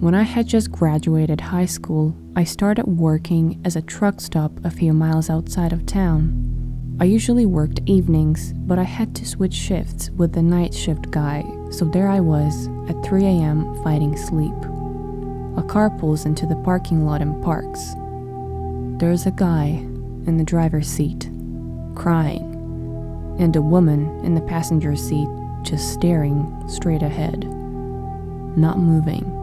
When I had just graduated high school, I started working as a truck stop a few miles outside of town. I usually worked evenings, but I had to switch shifts with the night shift guy, so there I was at 3 a.m. fighting sleep. A car pulls into the parking lot and parks. There's a guy in the driver's seat, crying, and a woman in the passenger seat just staring straight ahead, not moving,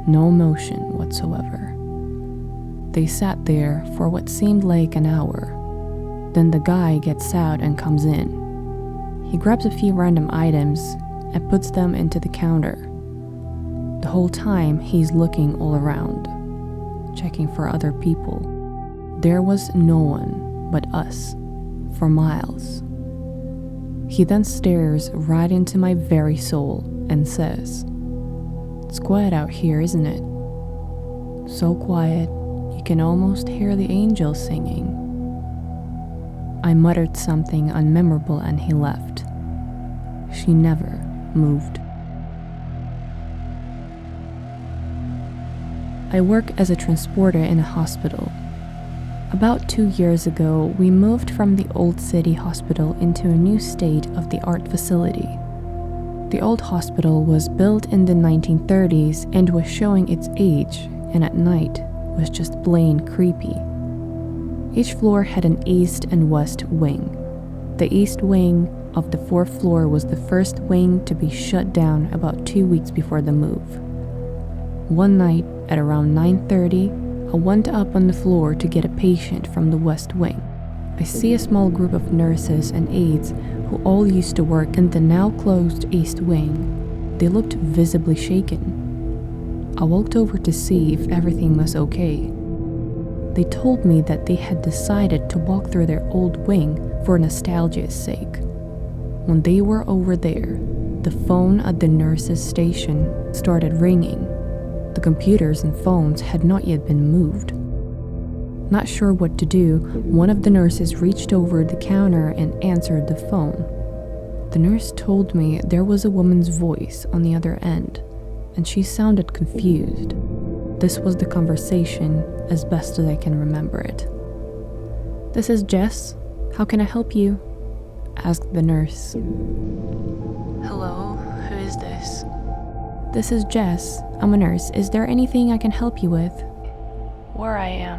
no motion whatsoever. They sat there for what seemed like an hour. Then the guy gets out and comes in. He grabs a few random items and puts them into the counter. The whole time he's looking all around, checking for other people. There was no one but us for miles. He then stares right into my very soul and says, "It's quiet out here, isn't it? So quiet, you can almost hear the angels singing." I muttered something unmemorable and he left. She never moved. I work as a transporter in a hospital. About 2 years ago, we moved from the old city hospital into a new state-of-the-art facility. The old hospital was built in the 1930s and was showing its age, and at night was just plain creepy. Each floor had an east and west wing. The east wing of the fourth floor was the first wing to be shut down about 2 weeks before the move. One night at around 9:30, I went up on the floor to get a patient from the west wing. I see a small group of nurses and aides who all used to work in the now closed east wing. They looked visibly shaken. I walked over to see if everything was okay. They told me that they had decided to walk through their old wing for nostalgia's sake. When they were over there, the phone at the nurse's station started ringing. The computers and phones had not yet been moved. Not sure what to do, one of the nurses reached over the counter and answered the phone. The nurse told me there was a woman's voice on the other end, and she sounded confused. This was the conversation as best as I can remember it. "This is Jess. How can I help you?" asked the nurse. Hello, who is this? "This is Jess. I'm a nurse. Is there anything I can help you with?" Where I am,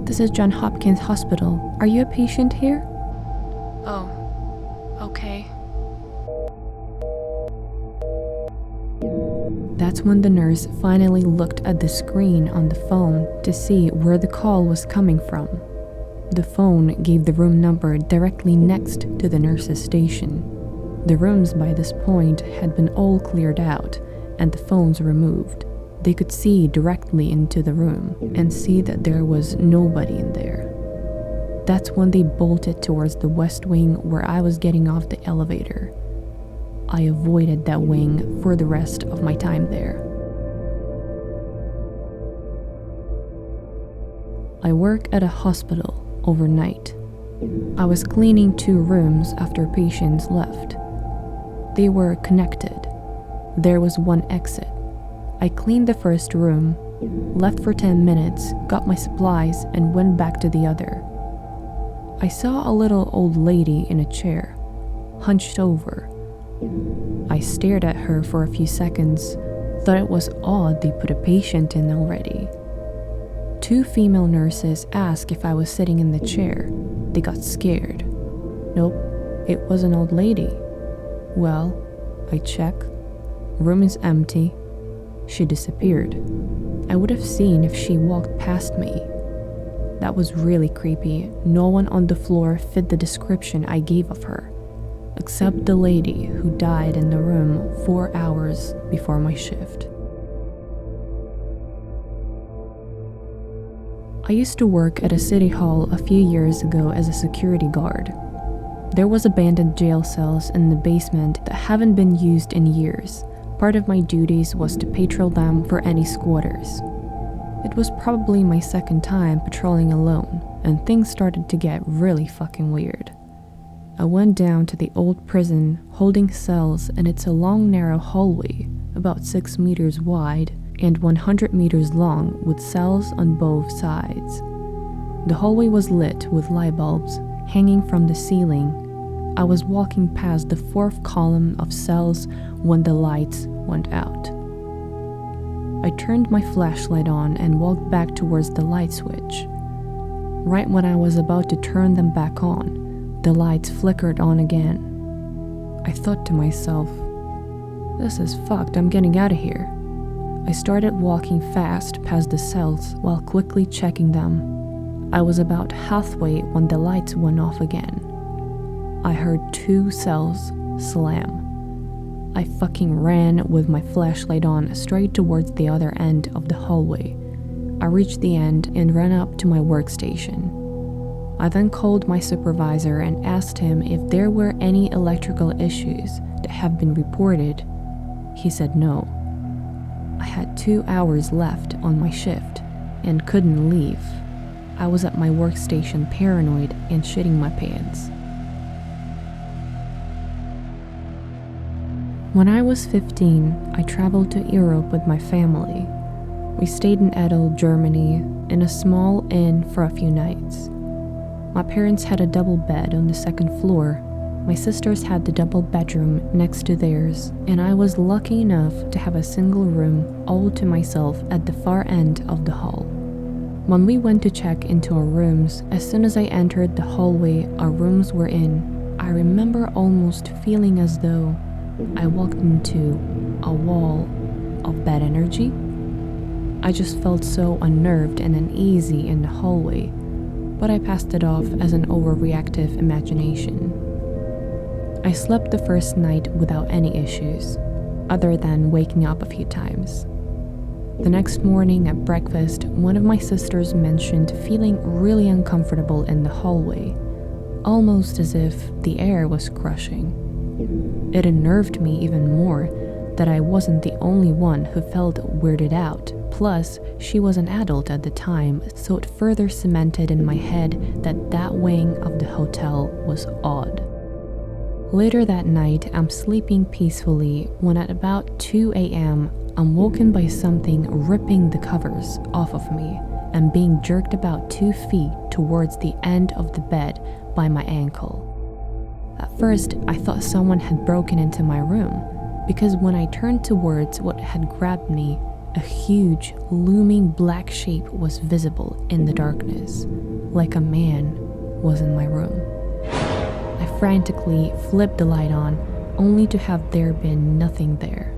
"This is Johns Hopkins Hospital. Are you a patient here?" Oh, okay. That's when the nurse finally looked at the screen on the phone to see where the call was coming from. The phone gave the room number directly next to the nurse's station. The rooms by this point had been all cleared out and the phones removed. They could see directly into the room and see that there was nobody in there. That's when they bolted towards the west wing where I was getting off the elevator. I avoided that wing for the rest of my time there. I work at a hospital overnight. I was cleaning 2 rooms after patients left. They were connected. There was one exit. I cleaned the first room, left for 10 minutes, got my supplies, and went back to the other. I saw a little old lady in a chair, hunched over. I stared at her for a few seconds, thought it was odd they put a patient in already. 2 female nurses asked if I was sitting in the chair. They got scared. Nope, it was an old lady. Well, I check. Room is empty. She disappeared. I would have seen if she walked past me. That was really creepy. No one on the floor fit the description I gave of her, except the lady who died in the room 4 hours before my shift. I used to work at a city hall a few years ago as a security guard. There was abandoned jail cells in the basement that haven't been used in years. Part of my duties was to patrol them for any squatters. It was probably my second time patrolling alone, and things started to get really fucking weird. I went down to the old prison holding cells, and it's a long narrow hallway about 6 meters wide and 100 meters long with cells on both sides. The hallway was lit with light bulbs hanging from the ceiling. I was walking past the fourth column of cells when the lights went out. I turned my flashlight on and walked back towards the light switch. Right when I was about to turn them back on, the lights flickered on again. I thought to myself, "This is fucked, I'm getting out of here." I started walking fast past the cells while quickly checking them. I was about halfway when the lights went off again. I heard 2 cells slam. I fucking ran with my flashlight on straight towards the other end of the hallway. I reached the end and ran up to my workstation. I then called my supervisor and asked him if there were any electrical issues that have been reported. He said no. I had 2 hours left on my shift and couldn't leave. I was at my workstation paranoid and shitting my pants. When I was 15, I traveled to Europe with my family. We stayed in Edel, Germany, in a small inn for a few nights. My parents had a double bed on the 2nd floor. My sisters had the double bedroom next to theirs, and I was lucky enough to have a single room all to myself at the far end of the hall. When we went to check into our rooms, as soon as I entered the hallway our rooms were in, I remember almost feeling as though I walked into a wall of bad energy. I just felt so unnerved and uneasy in the hallway, but I passed it off as an overreactive imagination. I slept the first night without any issues, other than waking up a few times. The next morning at breakfast, one of my sisters mentioned feeling really uncomfortable in the hallway, almost as if the air was crushing. It unnerved me even more that I wasn't the only one who felt weirded out. Plus, she was an adult at the time, so it further cemented in my head that that wing of the hotel was odd. Later that night, I'm sleeping peacefully when at about 2 a.m., I'm woken by something ripping the covers off of me and being jerked about 2 feet towards the end of the bed by my ankle. At first, I thought someone had broken into my room, because when I turned towards what had grabbed me, a huge, looming black shape was visible in the darkness, like a man was in my room. I frantically flipped the light on, only to have there been nothing there.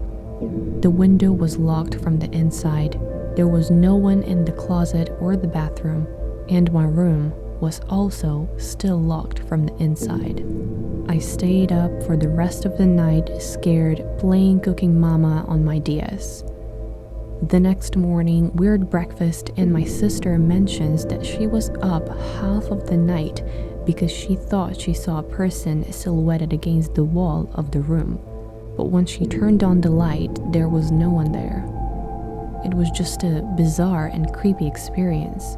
The window was locked from the inside, there was no one in the closet or the bathroom, and my room was also still locked from the inside. I stayed up for the rest of the night, scared, playing Cooking Mama on my DS. The next morning, we're at breakfast and my sister mentions that she was up half of the night because she thought she saw a person silhouetted against the wall of the room. But when she turned on the light, there was no one there. It was just a bizarre and creepy experience.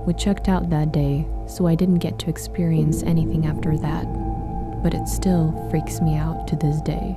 We checked out that day, so I didn't get to experience anything after that. But it still freaks me out to this day.